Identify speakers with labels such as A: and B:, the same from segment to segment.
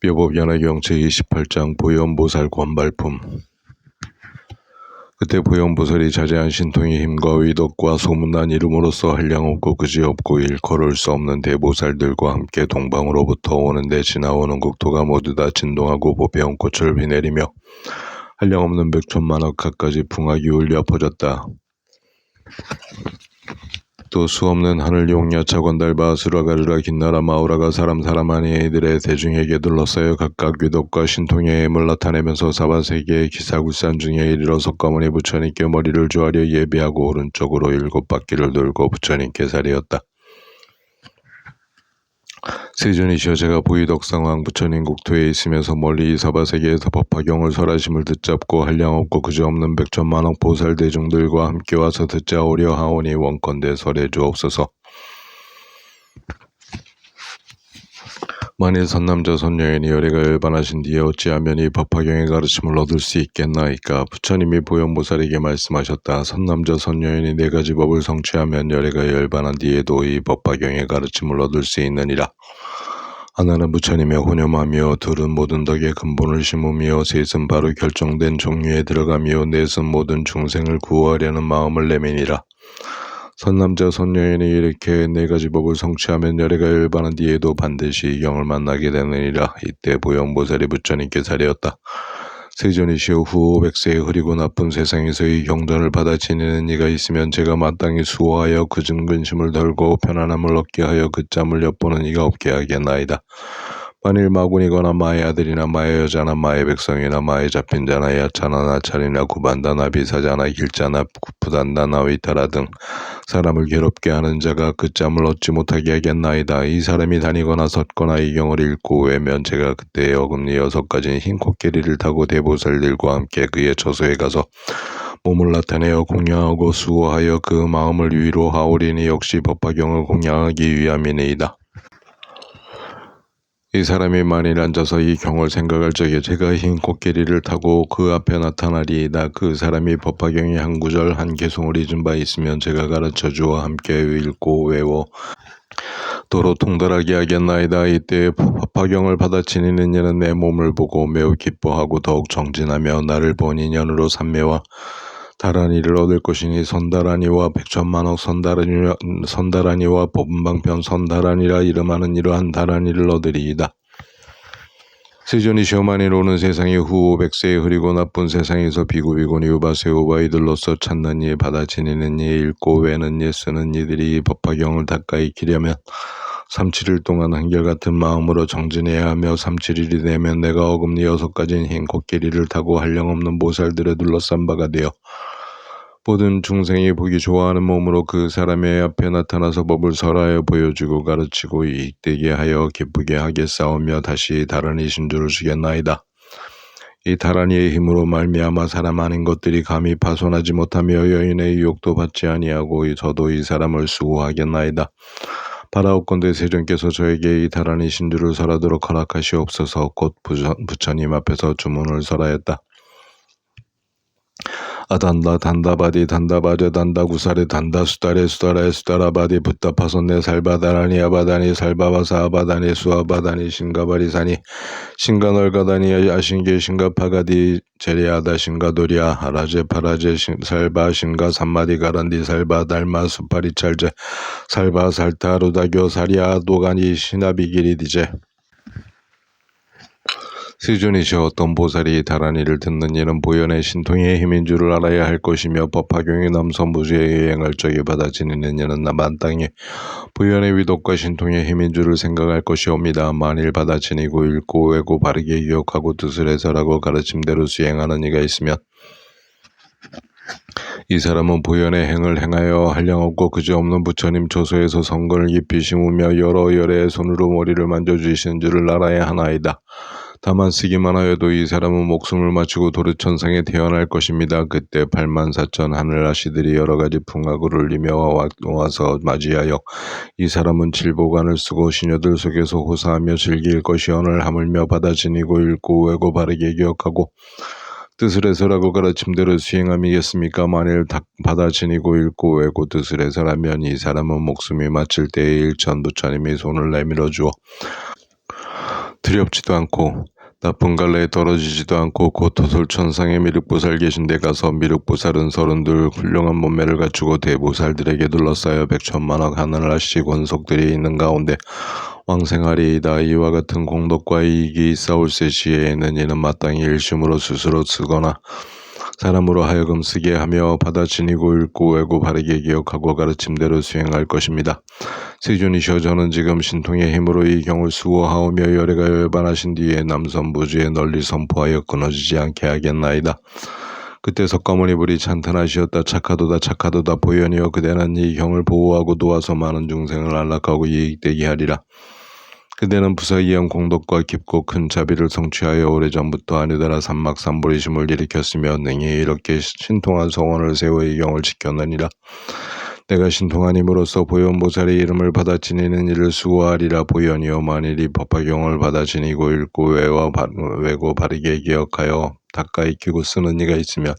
A: 묘법연화경 제28장 보현보살 권발품. 그때 보현보살이 자제한 신통의 힘과 위덕과 소문난 이름으로써 한량없고 그지없고 일컬을 수 없는 대보살들과 함께 동방으로부터 오는데 지나오는 국토가 모두 다 진동하고 보배운 꽃을 휘내리며 한량없는 백천만억 갖가지 풍악이 울려 퍼졌다. 또 수없는 하늘 용야 차관달바 수라가르라 긴나라 마우라가 사람 아니이들의 대중에게 둘러싸여 각각 위덕과 신통의 힘을 나타내면서 사바세계의 기사굴산 중에 이르러 석가모니 부처님께 머리를 조아려 예비하고 오른쪽으로 7바퀴를 돌고 부처님께 사리었다. 세존이시여, 제가 보이덕상황 부처님 국토에 있으면서 멀리 이 사바세계에서 법화경을 설하심을 듣잡고 한량없고 그지없는 백천만억 보살 대중들과 함께 와서 듣자오려 하오니 원컨대 설해 주옵소서. 만일 선남자 선여인이 열애가 열반하신 뒤에 어찌하면 이 법화경의 가르침을 얻을 수 있겠나이까? 부처님이 보현보살에게 말씀하셨다. 선남자 선여인이 4가지 법을 성취하면 열애가 열반한 뒤에도 이 법화경의 가르침을 얻을 수 있느니라. 하나는 부처님의 혼념하며, 둘은 모든 덕의 근본을 심으며, 셋은 바로 결정된 종류에 들어가며, 넷은 모든 중생을 구호하려는 마음을 내미니라. 선남자 선여인이 이렇게 4가지 법을 성취하면 열애가 열반한 뒤에도 반드시 이 경을 만나게 되느니라. 이때 보현보살이 부처님께 사리었다. 세존이시여, 후 500세의 흐리고 나쁜 세상에서 이 경전을 받아 지니는 이가 있으면 제가 마땅히 수호하여 그 근심을 덜고 편안함을 얻게 하여 그 짬을 엿보는 이가 없게 하겠나이다. 만일 마군이거나 마의 아들이나 마의 여자나 마의 백성이나 마의 잡힌 자나 야차나 나찰이나 구반다나 비사자나 길자나 구푸단다나 위타라 등 사람을 괴롭게 하는 자가 그 짬을 얻지 못하게 하겠나이다. 이 사람이 다니거나 섰거나 이 경을 읽고 외면 제가 그때 어금니 6가지 흰 코끼리를 타고 대보살들과 함께 그의 처소에 가서 몸을 나타내어 공양하고 수호하여 그 마음을 위로하오리니 역시 법화경을 공양하기 위함이니이다. 이 사람이 만일 앉아서 이 경을 생각할 적에 제가 흰 코끼리를 타고 그 앞에 나타나리이다. 그 사람이 법화경의 한 구절 한 개송을 잊은 바 있으면 제가 가르쳐 주어 함께 읽고 외워 도로 통달하게 하겠나이다. 이때 법화경을 받아 지니는 이는 내 몸을 보고 매우 기뻐하고 더욱 정진하며 나를 본 인연으로 삼매와 다란이를 얻을 것이니 선다란이와 백천만억 선다란이와 법문방편 선다란이라 이름하는 이러한 다란이를 얻으리이다. 세존이시여, 만일 오는 세상이 후 500세의 흐리고 나쁜 세상에서 비구비구니 우바세우바 이들로서 찾는 이 받아 지니는 이 읽고 외는 이 쓰는 이들이 법화경을 닦아 익히려면 37일 동안 한결같은 마음으로 정진해야 하며 37일이 되면 내가 어금니 6가지인 흰 코끼리를 타고 한량없는 보살들에 둘러싼 바가 되어 모든 중생이 보기 좋아하는 몸으로 그 사람의 앞에 나타나서 법을 설하여 보여주고 가르치고 이익되게 하여 기쁘게 하겠사오며 다시 다란이 신주를 주겠나이다. 이 다란이의 힘으로 말미암아 사람 아닌 것들이 감히 파손하지 못하며 여인의 유혹도 받지 아니하고 저도 이 사람을 수호하겠나이다. 바라옵건대 세존께서 저에게 이 다란이 신주를 설하도록 허락하시옵소서. 곧 부처님 앞에서 주문을 설하였다. 아단다 단다바디 단다바제 단다구사레 단다수다레 수다라에 수다라바디 붓다파손네 살바다라니 아바다니 살바바사 아바다니 수아바다니 신가바리사니 신가널가다니 아신게 신가파가디 제리아다 신가도리아 아라제 파라제 살바 신가 삼마디 가란디 살바 달마 수파리 찰제 살바 살타 루다교 사리아 도가니 시나비기리디제. 세존이시여, 어떤 보살이 다란이를 듣는 이는 보현의 신통의 힘인 줄을 알아야 할 것이며 법화경의 남선부주에 여행할 적에 받아 지니는 이는 만땅에 보현의 위덕과 신통의 힘인 줄을 생각할 것이옵니다. 만일 받아 지니고 읽고 외고 바르게 기억하고 뜻을 해설하고 가르침대로 수행하는 이가 있으면 이 사람은 보현의 행을 행하여 한량없고 그지없는 부처님 처소에서 성근을 깊이 심으며 여러 열의 손으로 머리를 만져주시는 줄을 알아야 하나이다. 다만 쓰기만 하여도 이 사람은 목숨을 마치고 도르천상에 태어날 것입니다. 그때 84,000 하늘아시들이 여러가지 풍악을 울리며 와서 맞이하여 이 사람은 칠보관을 쓰고 시녀들 속에서 호사하며 즐길 것이오늘 하물며 받아 지니고 읽고 외고 바르게 기억하고 뜻을 해설하고 가르침대로 수행함이겠습니까? 만일 받아 지니고 읽고 외고 뜻을 해설하면 이 사람은 목숨이 마칠 때에 일천 부처님이 손을 내밀어 주어 두렵지도 않고 나쁜 갈래에 떨어지지도 않고 곧 토솔천상에 미륵보살 계신 데 가서 미륵보살은 32 훌륭한 몸매를 갖추고 대보살들에게 둘러싸여 백천만억 하늘을 하시 권속들이 있는 가운데 왕생하리이다. 이와 같은 공덕과 이익이 싸울세 시에에는 이는 마땅히 일심으로 스스로 쓰거나 사람으로 하여금 쓰게 하며 받아 지니고 읽고 외고 바르게 기억하고 가르침대로 수행할 것입니다. 세존이시여, 저는 지금 신통의 힘으로 이 경을 수호하오며 열애가 열반하신 뒤에 남선부주에 널리 선포하여 끊어지지 않게 하겠나이다. 그때 석가모니 불이 찬탄하시었다. 착하도다 착하도다 보현이여, 그대는 이 경을 보호하고 도와서 많은 중생을 안락하고 이익되게 하리라. 그대는 부사이한 공덕과 깊고 큰 자비를 성취하여 오래전부터 아니더라 삼막삼보리심을 일으켰으며 능히 이렇게 신통한 성원을 세워 이 경을 지켰느니라. 내가 신통한 힘으로써 보현보살의 이름을 받아 지니는 이를 수호하리라. 보현이여, 만일이 법화경을 받아 지니고 읽고 외고 바르게 기억하여 닦아 익히고 쓰는 이가 있으면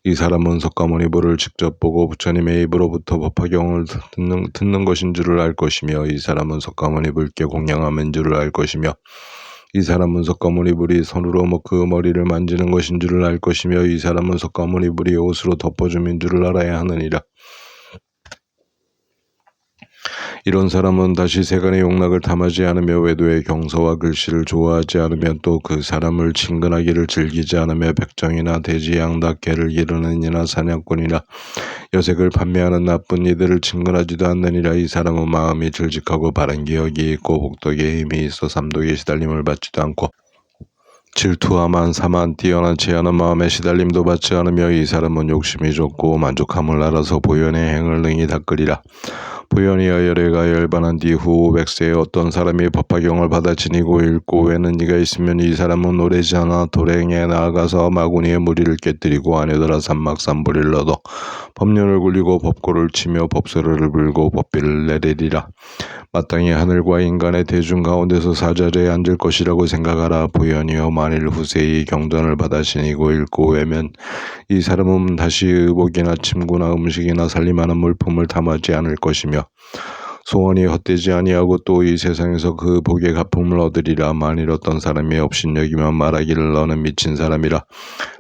A: 이 사람은 석가모니 불을 직접 보고 부처님의 입으로부터 법화경을 듣는 것인 줄을 알 것이며, 이 사람은 석가모니 불께 공양함인 줄을 알 것이며, 이 사람은 석가모니 불이 손으로 그 머리를 만지는 것인 줄을 알 것이며, 이 사람은 석가모니 불이 옷으로 덮어줌인 줄을 알아야 하느니라. 이런 사람은 다시 세간의 욕락을 탐하지 않으며 외도의 경서와 글씨를 좋아하지 않으며 또 그 사람을 친근하기를 즐기지 않으며 백정이나 돼지 양닭 개를 기르는 이나 사냥꾼이나 여색을 판매하는 나쁜 이들을 친근하지도 않느니라. 이 사람은 마음이 질직하고 바른 기억이 있고 복덕에 힘이 있어 삼독에 시달림을 받지도 않고 질투와 만사만 뛰어난 제한한 마음에 시달림도 받지 않으며, 이 사람은 욕심이 좋고 만족함을 알아서 보현의 행을 능히 닦으리라. 보현이여, 열애가 열반한 뒤 후 500세에 어떤 사람이 법화경을 받아 지니고 읽고 외는 이가 있으면 이 사람은 오래지 않아 도랭에 나아가서 마구니의 무리를 깨뜨리고 아니더라 삼막삼보리를 얻어 법륜을 굴리고 법고를 치며 법소리를 불고 법비를 내리리라. 마땅히 하늘과 인간의 대중 가운데서 사자리에 앉을 것이라고 생각하라. 보현이여, 만일 후세의 경전을 받아 지니고 읽고 외면 이 사람은 다시 의복이나 침구나 음식이나 살림하는 물품을 탐하지 않을 것이며 소원이 헛되지 아니하고 또 이 세상에서 그 복의 갚음을 얻으리라. 만일 어떤 사람이 업신여기면 말하기를 너는 미친 사람이라.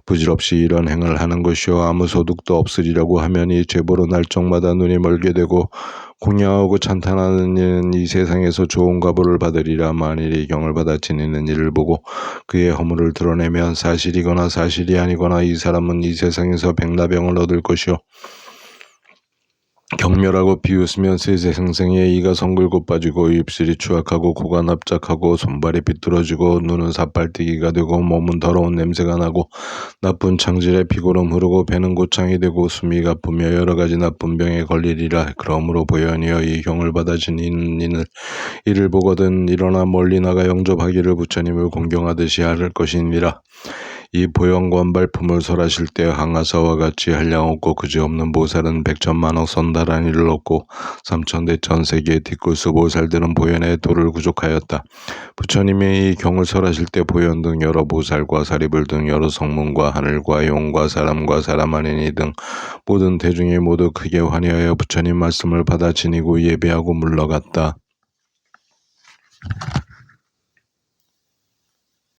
A: 부질없이 이런 행을 하는 것이요 아무 소득도 없으리라고 하면 이 죄보로 날적마다 눈이 멀게 되고 공양하고 찬탄하는 이는 이 세상에서 좋은 과보를 받으리라. 만일 이 경을 받아 지니는 이를 보고 그의 허물을 드러내면 사실이거나 사실이 아니거나 이 사람은 이 세상에서 백나병을 얻을 것이요 경멸하고 비웃으면 세세생생에 이가 성글고 빠지고 입술이 추악하고 코가 납작하고 손발이 비뚤어지고 눈은 사빨뛰기가 되고 몸은 더러운 냄새가 나고 나쁜 창질에 피고름 흐르고 배는 고창이 되고 숨이 가쁘며 여러 가지 나쁜 병에 걸리리라. 그러므로 보현이여, 이 경을 받아 지니는 이를 보거든 일어나 멀리 나가 영접하기를 부처님을 공경하듯이 할 것이니라. 이 보현관 발품을 설하실 때 항아사와 같이 한량 없고 그지없는 보살은 백천만억 선달한 이를 얻고 삼천대천 세계의 뒷굴수 보살들은 보현의 도를 구족하였다. 부처님이 이 경을 설하실 때 보현 등 여러 보살과 사리불 등 여러 성문과 하늘과 용과 사람 아닌 이 등 모든 대중이 모두 크게 환희하여 부처님 말씀을 받아 지니고 예배하고 물러갔다.